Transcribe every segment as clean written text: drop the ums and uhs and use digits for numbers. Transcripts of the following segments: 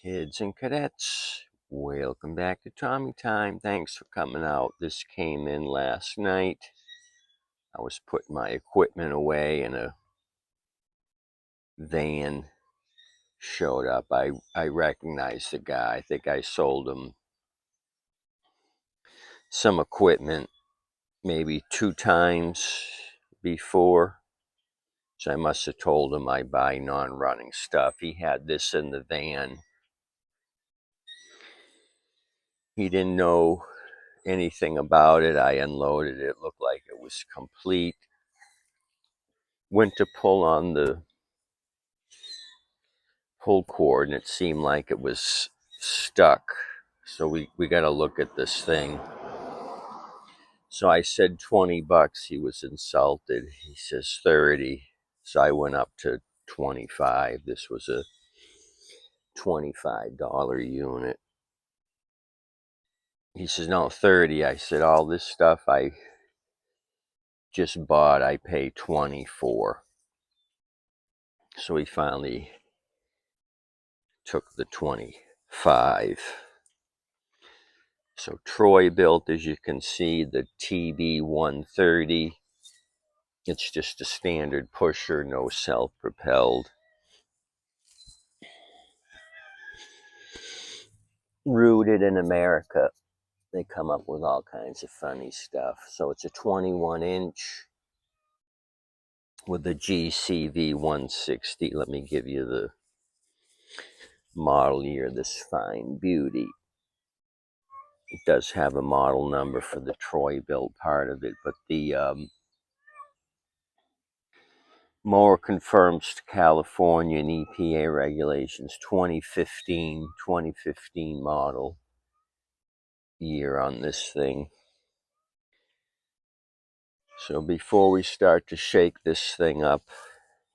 Kids and cadets, welcome back to Tommy Time. Thanks for coming out. This came in last night. I was putting my equipment away and a van showed up. I recognized the guy. I think I sold him some equipment maybe 2 times before. So I must have told him I buy non-running stuff. He had this in the van. He didn't know anything about it. I unloaded it. It looked like it was complete. Went to pull on the pull cord and it seemed like it was stuck. So we got to look at this thing. So I said 20 bucks. He was insulted. He says 30. So I went up to 25. This was a $25 unit. He says, no, 30. I said, all this stuff I just bought, I pay 20 for. So he finally took the 25. So Troy-Bilt, as you can see, the TB130. It's just a standard pusher, no self-propelled. Rooted in America. They come up with all kinds of funny stuff. So it's a 21-inch with the GCV 160. Let me give you the model year, this fine beauty. It does have a model number for the Troy-Bilt part of it, but the mower conforms to California and EPA regulations. 2015 model year on this thing. So before we start to shake this thing up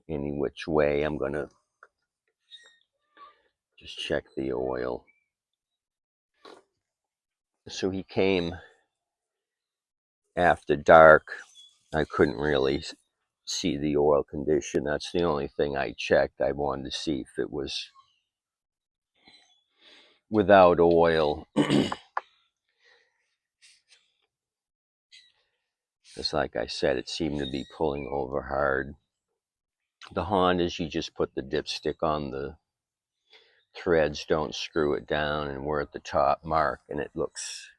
any which way, I'm going to just check the oil. So he came after dark. I couldn't really see the oil condition. That's the only thing I checked. I wanted to see if it was without oil. Just like I said, it seemed to be pulling over hard. The Hondas, you just put the dipstick on the threads, don't screw it down, and we're at the top mark, and it looks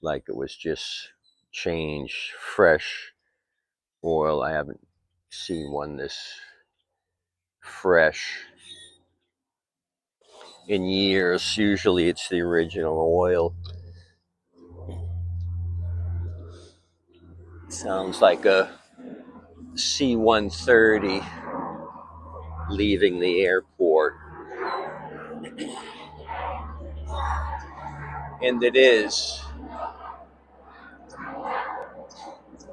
like it was just changed, fresh oil. I haven't seen one this fresh in years. Usually it's the original oil. Sounds like a C-130 leaving the airport. And it is.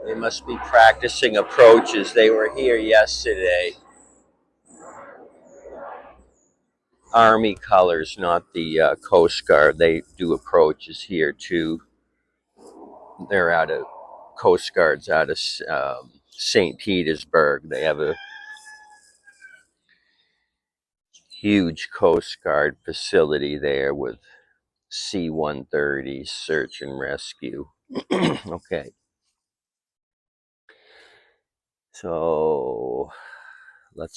They must be practicing approaches. They were here yesterday. Army colors, not the Coast Guard. They do approaches here too. They're out of Coast Guard's out of St. Petersburg. They have a huge Coast Guard facility there with C-130 search and rescue. Okay. So I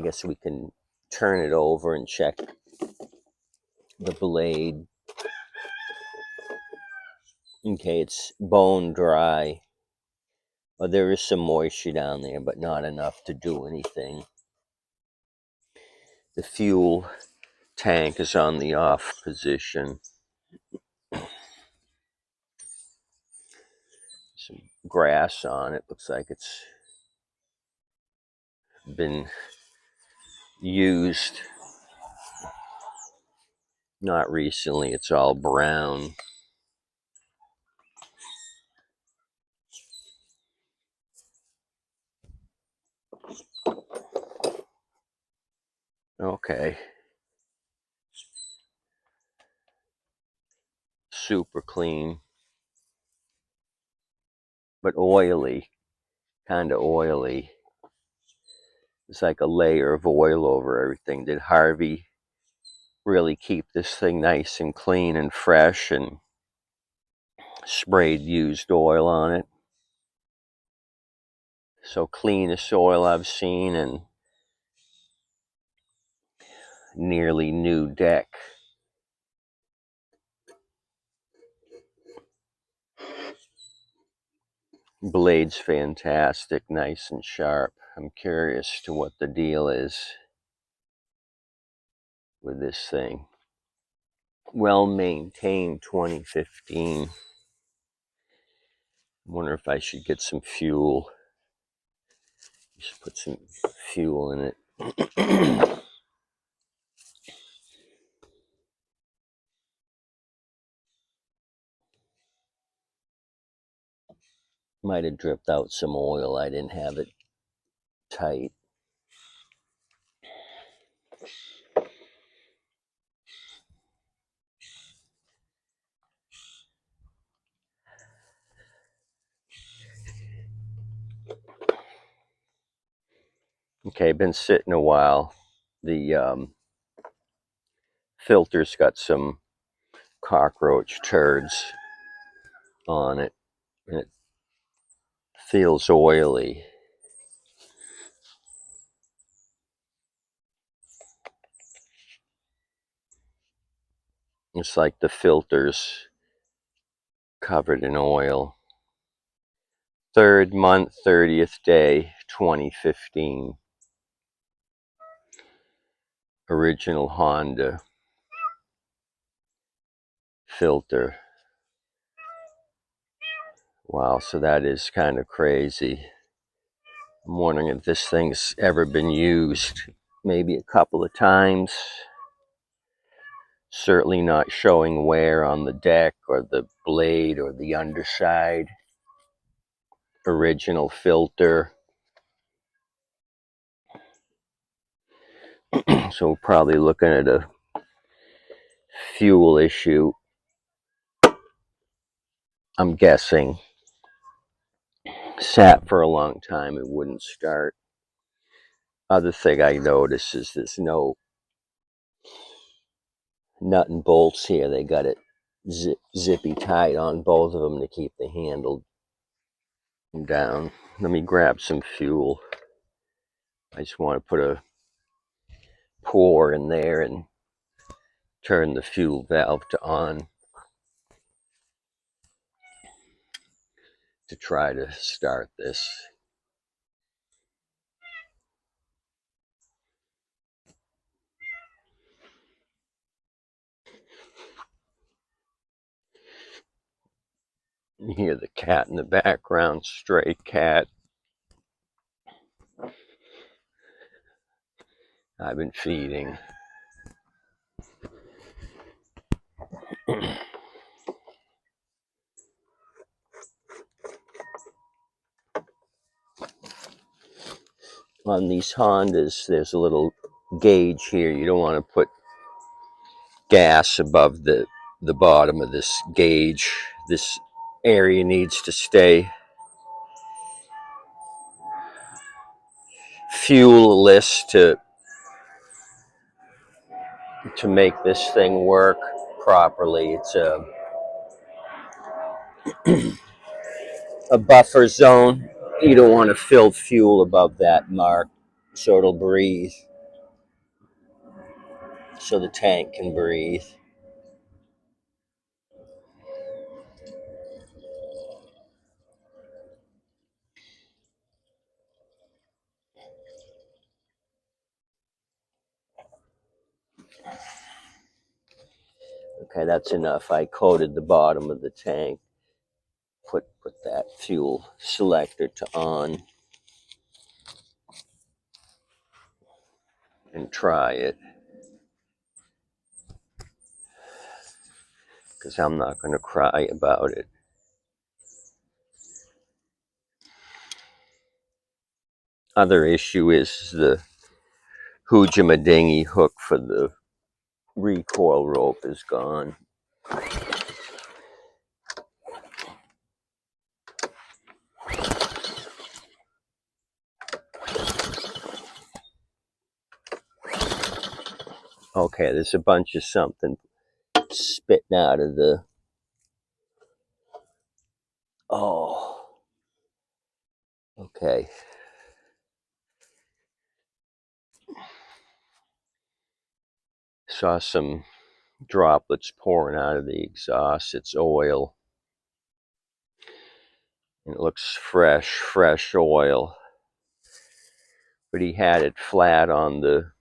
guess we can turn it over and check the blade. Okay, it's bone dry. Well, there is some moisture down there, but not enough to do anything. The fuel tank is on the off position. Some grass on it. Looks like it's been used. Not recently. It's all brown. Okay. Super clean. But oily. Kind of oily. It's like a layer of oil over everything. Did Harvey really keep this thing nice and clean and fresh and sprayed used oil on it? So cleanest oil I've seen, and nearly new deck. Blade's fantastic, nice and sharp. I'm curious to what the deal is with this thing. Well maintained 2015. Wonder if I should get some fuel. Just put some fuel in it. Might have dripped out some oil. I didn't have it tight. Okay, been sitting a while. The filter's got some cockroach turds on it, and it feels oily. It's like the filter's covered in oil. 3rd month, 30th day, 2015. Original Honda filter. Wow, so that is kind of crazy. I'm wondering if this thing's ever been used. Maybe a couple of times. Certainly not showing wear on the deck or the blade or the underside. Original filter. So we're probably looking at a fuel issue. I'm guessing. Sat for a long time, it wouldn't start. Other thing I noticed is there's no nut and bolts here. They got it zippy tight on both of them to keep the handle down. Let me grab some fuel. I just want to put a pour in there and turn the fuel valve to on to try to start this. You hear the cat in the background, stray cat. I've been feeding. On these Hondas, there's a little gauge here. You don't want to put gas above the bottom of this gauge. This area needs to stay fuelless to make this thing work properly. It's a buffer zone. You don't want to fill fuel above that mark so it'll breathe, so the tank can breathe. Okay, that's enough. I coated the bottom of the tank. Put that fuel selector to on and try it, because I'm not going to cry about it. Other issue is the Hujamadingy hook for the recoil rope is gone. Okay, there's a bunch of something spitting out of the... Oh, okay. Saw some droplets pouring out of the exhaust. It's oil. And it looks fresh oil. But he had it flat on the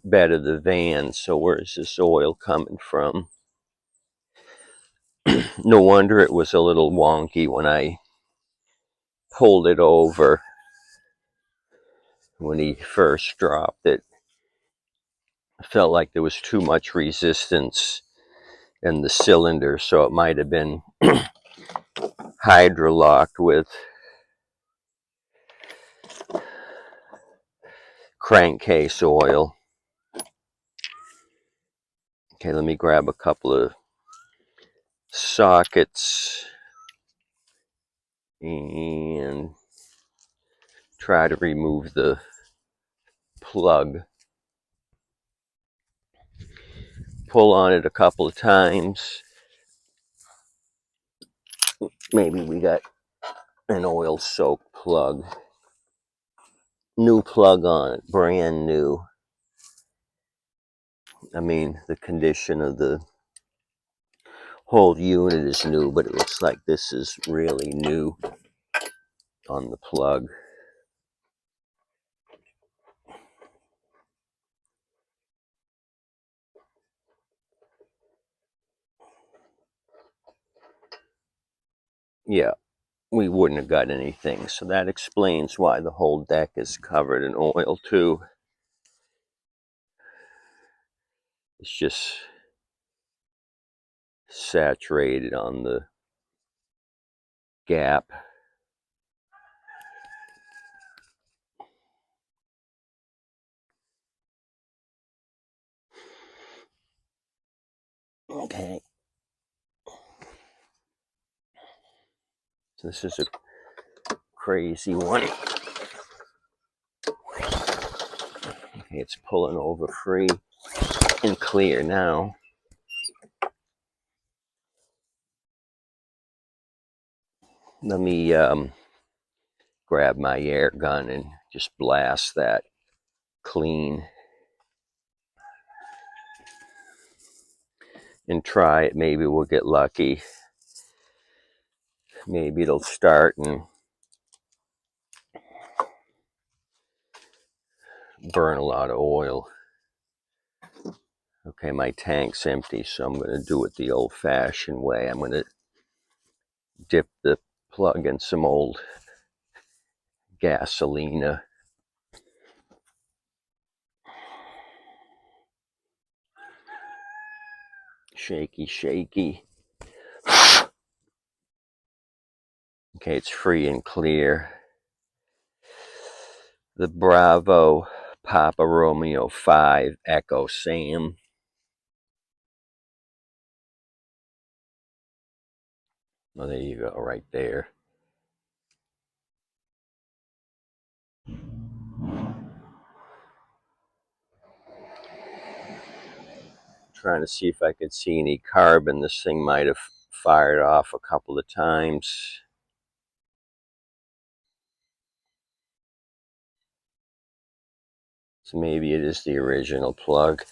bed of the van, so where's this oil coming from? No wonder it was a little wonky when I pulled it over when he first dropped it. I felt like there was too much resistance in the cylinder, so it might have been hydrolocked with crankcase oil. Okay, let me grab a couple of sockets and try to remove the plug. Pull on it a couple of times. Maybe we got an oil soaked plug. New plug on it, brand new. I mean, the condition of the whole unit is new, but it looks like this is really new on the plug. Yeah, we wouldn't have got anything, so that explains why the whole deck is covered in oil too. It's just saturated on the gap. Okay. So this is a crazy one. Okay, it's pulling over free and clear now. Let me grab my air gun and just blast that clean and try it. Maybe we'll get lucky. Maybe it'll start and burn a lot of oil. Okay, my tank's empty, so I'm going to do it the old-fashioned way. I'm going to dip the plug in some old gasolina. Shaky, shaky. Okay, it's free and clear. The Bravo Papa Romeo 5 Echo Sam. Oh, there you go, right there. Trying to see if I could see any carbon. This thing might have fired off a couple of times. So maybe it is the original plug.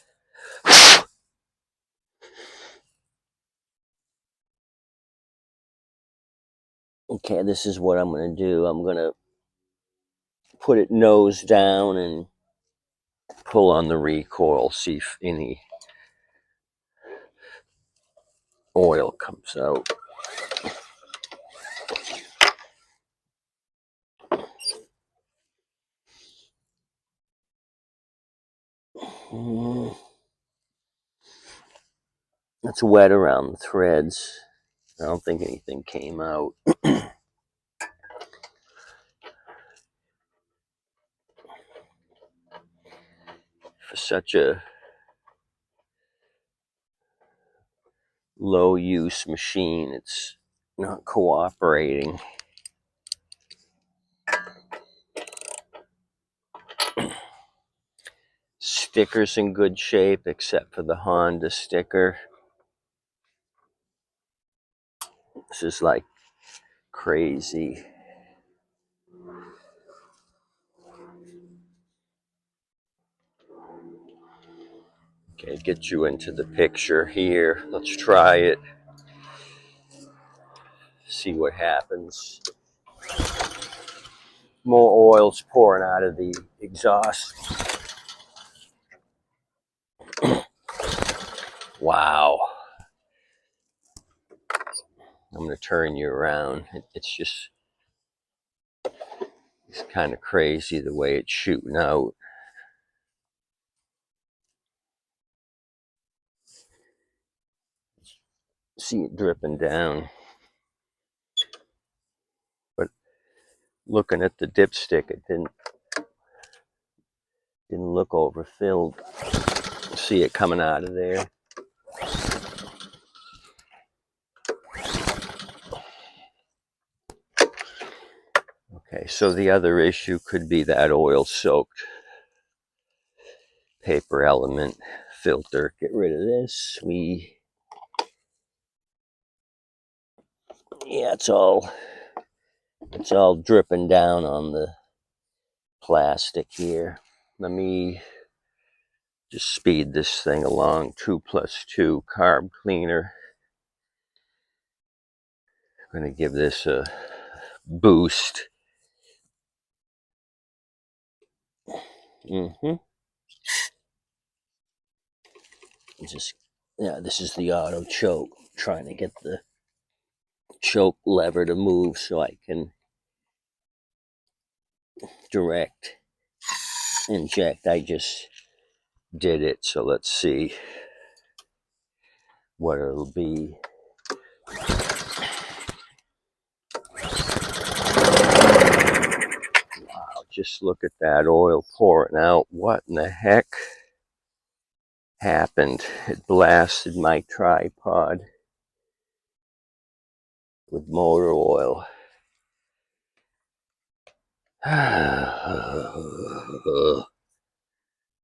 Okay, this is what I'm going to do. I'm going to put it nose down and pull on the recoil, see if any oil comes out. It's wet around the threads. I don't think anything came out. For such a low use machine, it's not cooperating. sticker's in good shape except for the Honda sticker. This is like crazy. Okay, get you into the picture here. Let's try it. See what happens. More oil's pouring out of the exhaust. Wow. I'm going to turn you around. It's kind of crazy the way it's shooting out. See it dripping down. But looking at the dipstick, it didn't look overfilled. See it coming out of there. Okay, so the other issue could be that oil-soaked paper element filter. Get rid of this. Yeah, it's all dripping down on the plastic here. Let me just speed this thing along. 2+2 carb cleaner. I'm going to give this a boost. Yeah, this is the auto choke. Trying to get the choke lever to move so I can direct inject. I just did it, so let's see what it'll be. Wow, just look at that oil pouring out. What in the heck happened? It blasted my tripod with motor oil.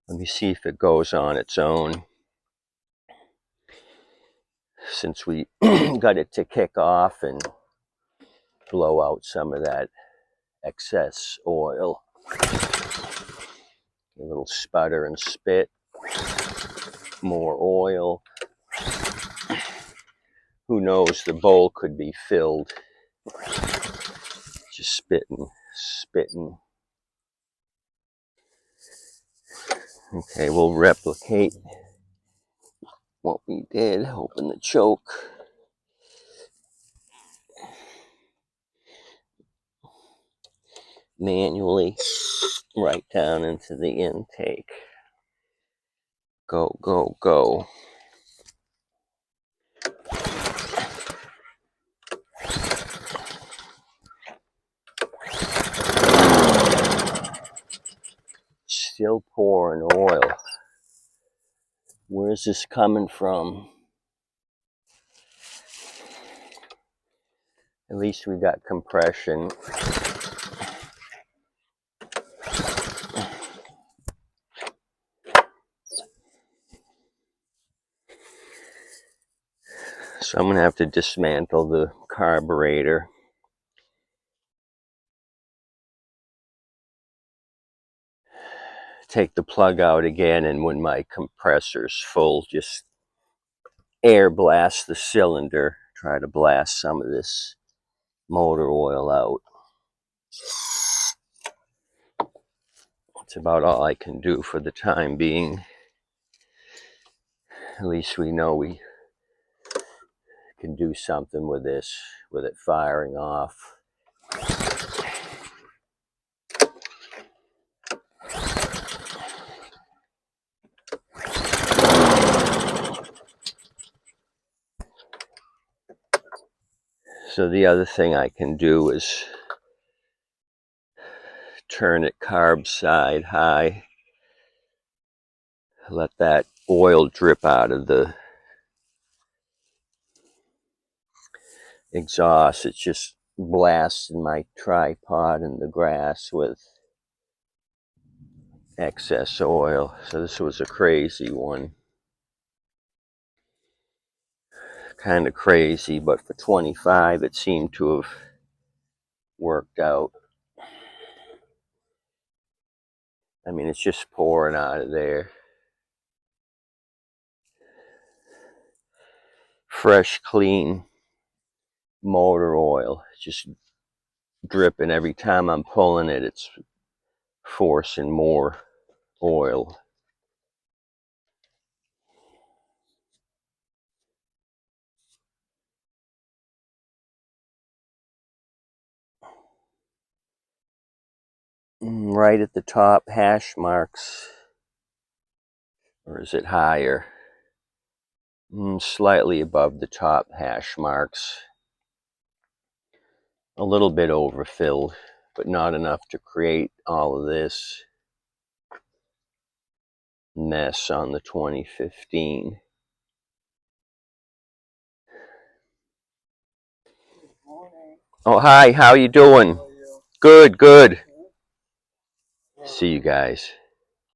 Let me see if it goes on its own. Since we got it to kick off and blow out some of that excess oil. A little sputter and spit. More oil. Who knows, the bowl could be filled. Just spitting. Okay, we'll replicate what we did. Open the choke. Manually, right down into the intake. Go, go, go. Still pouring oil. Where's this coming from? At least we got compression. So I'm going to have to dismantle the carburetor. Take the plug out again, and when my compressor's full, just air blast the cylinder. Try to blast some of this motor oil out. That's about all I can do for the time being. At least we know we can do something with this, with it firing off. So the other thing I can do is turn it carb side high. Let that oil drip out of the exhaust. It's just blasting my tripod in the grass with excess oil. So this was a crazy one. Kind of crazy, but for 25 it seemed to have worked out. I mean, it's just pouring out of there. Fresh, clean motor oil. It's just dripping. Every time I'm pulling it, it's forcing more oil. Right at the top, hash marks. Or is it higher? Slightly above the top hash marks. A little bit overfilled, but not enough to create all of this mess on the 2015. Oh, hi, how you doing? Good, good. See you guys.